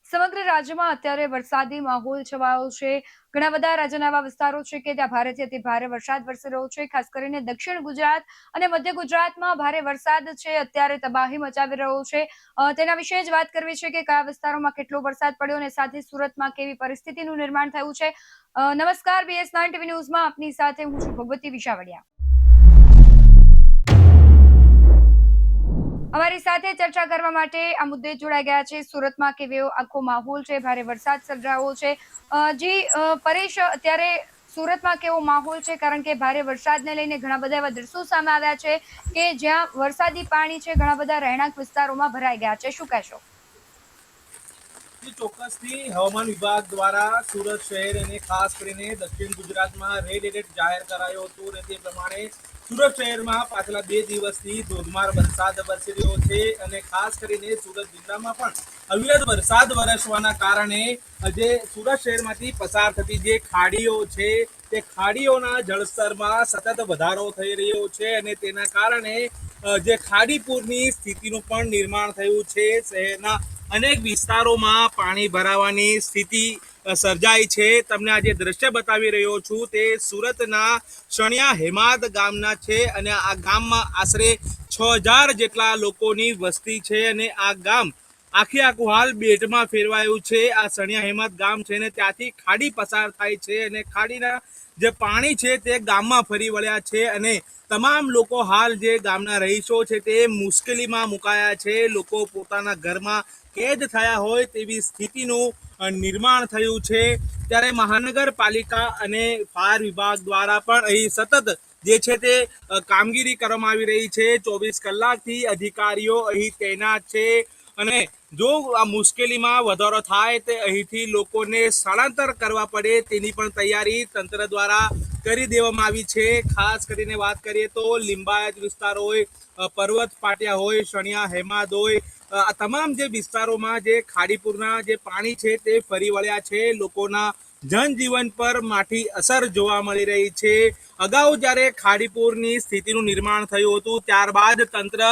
સમગ્ર રાજ્યમાં અત્યારે વરસાદી માહોલ છવાયો છે. ઘણા બધા રાજ્યના એવા વિસ્તારો છે કે ત્યાં ભારેથી અતિ ભારે વરસાદ વરસી રહ્યો છે. ખાસ કરીને દક્ષિણ ગુજરાત અને મધ્ય ગુજરાતમાં ભારે વરસાદ છે અત્યારે તબાહી મચાવી રહ્યો છે. તેના વિશે જ વાત કરવી છે કે કયા વિસ્તારોમાં કેટલો વરસાદ પડ્યો અને સાથે સુરતમાં કેવી પરિસ્થિતિનું નિર્માણ થયું છે. નમસ્કાર, BS9 ટીવી ન્યૂઝમાં આપની સાથે હું છું ભગવતી વિશાવડિયા. અમારી સાથે ચર્ચા કરવા માટે આ મુદ્દે જોડાઈ ગયા છે. સુરતમાં કેવો આખો માહોલ છે, ભારે વરસાદ સર્જાયો છે. પરેશ, અત્યારે સુરતમાં કેવો માહોલ છે? કારણ કે ભારે વરસાદને લઈને ઘણા બધા એવા દ્રશ્યો સામે આવ્યા છે કે જ્યાં વરસાદી પાણી છે ઘણા બધા રહેણાંક વિસ્તારોમાં ભરાઈ ગયા છે. શું કહેશો? ચોક્કસથી હવામાન વિભાગ દ્વારા સુરત શહેર અને ખાસ કરીને દક્ષિણ ગુજરાતમાં રેડ એલર્ટ જાહેર કરાયો હતો અને તે પ્રમાણે સુરત શહેરમાં પાછલા 2 દિવસથી ધોધમાર વરસાદ વરસી રહ્યો છે અને ખાસ કરીને સુરત જિલ્લામાં પણ અવિરત વરસાદ વરસવાના કારણે જે સુરત શહેરમાંથી પસાર થતી જે ખાડીઓ છે તે ખાડીઓના જળસ્તરમાં સતત વધારો થઈ રહ્યો છે અને તેના કારણે જે ખાડીપુરની સ્થિતિનું પણ નિર્માણ થયું છે. શહેરના અનેક વિસ્તારોમાં પાણી ભરાવાની સ્થિતિ સર્જાઈ છે. તમને આ જે દ્રશ્ય બતાવી રહ્યો છું તે સુરતના શણિયા હેમાદ ગામના છે અને આ ગામમાં આશરે 6000 જેટલા લોકોની વસ્તી છે અને આ ગામ આખું હાલ બેટમાં ફેરવાયું છે. આ શણિયા હેમાદ ગામ છે ને ત્યાંથી ખાડી પસાર થાય છે અને ખાડીના જે પાણી છે તે ગામમાં ફરી વળ્યા છે અને તમામ લોકો હાલ જે ગામના રહીશો છે તે મુશ્કેલીમાં મુકાયા છે. લોકો પોતાના ઘરમાં કેદ થયા હોય તેવી સ્થિતિનું નિર્માણ થયું છે. ત્યારે મહાનગરપાલિકા અને ફાયર વિભાગ દ્વારા પણ અહીં સતત જે છે તે કામગીરી કરવામાં આવી રહી છે. 24 કલાકથી અધિકારીઓ અહીં તૈનાત છે અને જો આ મુશ્કેલીમાં વધારો થાય તો અહીંથી લોકોને સ્થળાંતર કરવા પડે તેની પણ તૈયારી તંત્ર દ્વારા કરી દેવામાં આવી છે. ખાસ કરીને વાત કરીએ તો લિંબાયત વિસ્તાર હોય, પર્વત પાટિયા હોય, શણિયા હેમાદ હોય, આ તમામ જે વિસ્તારોમાં જે ખાડીપુરના જે પાણી છે તે ફરી વળ્યા છે. લોકોના જનજીવન પર માઠી અસર જોવા મળી રહી છે. અગાઉ જ્યારે ખાડીપુરની સ્થિતિનું નિર્માણ થયું હતું ત્યારબાદ તંત્ર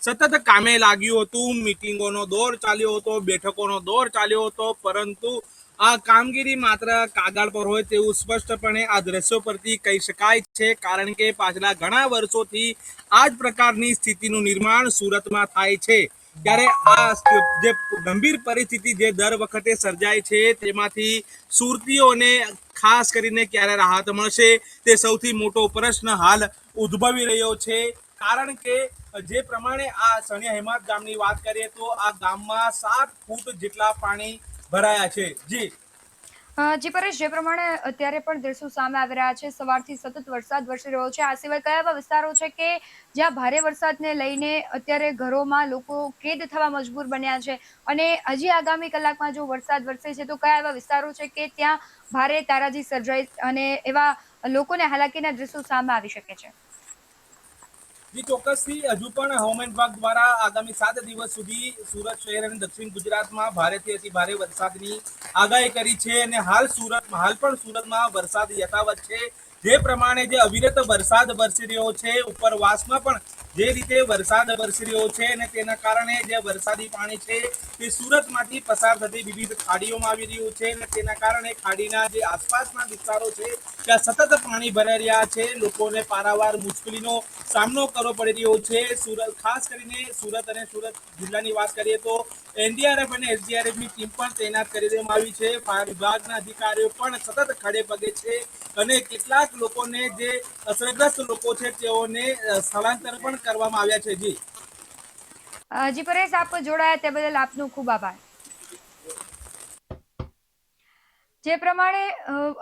સતત કામે લાગ્યું હતું. મિટિંગોનો દોર ચાલ્યો હતો, બેઠકોનો દોર ચાલ્યો હતો, પરંતુ આ કામગીરી માત્ર કાગળ પર હોય તેવું સ્પષ્ટપણે આ દ્રશ્યો પરથી કહી શકાય છે. કારણ કે પાછલા ઘણા વર્ષોથી આ જ પ્રકારની સ્થિતિનું નિર્માણ સુરતમાં થાય છે. ત્યારે આ જે ગંભીર પરિસ્થિતિ જે દર વખતે સર્જાય છે તેમાંથી સુરતીઓને ખાસ કરીને ક્યારે રાહત મળશે તે સૌથી મોટો પ્રશ્ન હાલ ઉદ્ભવી રહ્યો છે. કારણ કે જે પ્રમાણે આ શણિયા હેમાદ ગામની વાત કરીએ તો આ ગામમાં 7 ફૂટ જેટલા પાણી ભરાયા છે. જી પરેશ, જે પ્રમાણે અત્યારે પણ દ્રશ્યો સામે આવી રહ્યા છે, સવારથી સતત વરસાદ વરસી રહ્યો છે. આ સિવાય કયા એવા વિસ્તારો છે કે જ્યાં ભારે વરસાદને લઈને અત્યારે ઘરોમાં લોકો કેદ થવા મજબૂર બન્યા છે અને હજી આગામી કલાકમાં જો વરસાદ વરસે છે તો કયા એવા વિસ્તારો છે કે ત્યાં ભારે તારાજી સર્જાઈ અને એવા લોકોને હાલાકીના દ્રશ્યો સામે આવી શકે છે? ચોક્કસથી હજુ પણ હવામાન વિભાગ દ્વારા આગામી 7 દિવસ સુધી સુરત શહેર અને દક્ષિણ ગુજરાતમાં ભારેથી અતિ ભારે વરસાદની આગાહી કરી છે અને હાલ પણ સુરતમાં વરસાદ યથાવત છે. જે પ્રમાણે જે અવિરત વરસાદ વરસી રહ્યો છે, ઉપરવાસમાં પણ જે રીતે વરસાદ વરસી રહ્યો છે અને તેના કારણે જે વરસાદી પાણી છે તે સુરતમાંથી પસાર થતી વિવિધ ખાડીઓમાં આવી રહ્યું છે અને તેના કારણે ખાડીના જે આસપાસના વિસ્તારો છે ત્યાં સતત પાણી ભરાઈ રહ્યા છે. લોકોને પારાવાર મુશ્કેલીનો સામનો કરવો પડી રહ્યો છે. ખાસ કરીને સુરત અને સુરત જિલ્લાની વાત કરીએ તો NDRF અને SDRFની ટીમ પણ તૈનાત કરી દેવામાં આવી છે. ફાયર વિભાગના અધિકારીઓ પણ સતત ખડે પગે છે અને કેટલાક લોકોને જે અસરગ્રસ્ત લોકો છે તેઓને સ્થળાંતર પણ કરવામાં આવ્યા છે. જી પરેશ, આપ જોડાયા તે બદલ આપનો ખૂબ આભાર. જે પ્રમાણે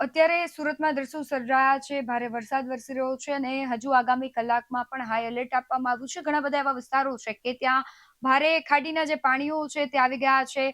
અત્યારે સુરતમાં દ્રશ્યો સર્જાયા છે, ભારે વરસાદ વરસી રહ્યો છે અને હજુ આગામી કલાકમાં પણ હાઈ એલર્ટ આપવામાં આવ્યું છે. ઘણા બધા એવા વિસ્તારો છે કે ત્યાં ભારે ખાડીના જે પાણીઓ છે તે આવી ગયા છે.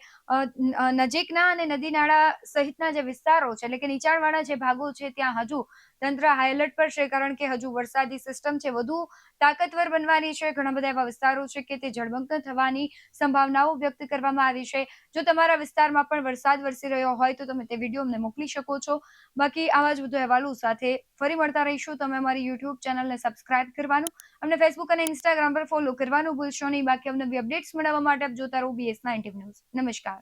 નજીકના અને નદી નાળા સહિતના જે વિસ્તારો છે એટલે કે નીચાણવાળા જે ભાગો છે ત્યાં હજુ તંત્ર હાઈ એલર્ટ પર છે. કારણ કે હજુ વરસાદી સિસ્ટમ છે વધુ તાકતવર બનવાની છે. ઘણા બધા એવા વિસ્તારો છે કે તે જળમગ્ન થવાની સંભાવનાઓ વ્યક્ત કરવામાં આવી છે. જો તમારા વિસ્તારમાં પણ વરસાદ વરસી રહ્યો હોય તો તમે તે વિડીયો અમને મોકલી શકો છો. બાકી આવા જ વધુ અહેવાલો સાથે ફરી મળતા રહીશું. તમે અમારી યુટ્યુબ ચેનલને સબસ્ક્રાઇબ કરવાનું, અમને ફેસબુક અને ઇન્સ્ટાગ્રામ પર ફોલો કરવાનું ભૂલશો નહીં. બાકી અવનવી અપડેટ્સ મેળવવા માટે આપ જોતા રહો BS9 ન્યૂઝ. નમસ્કાર.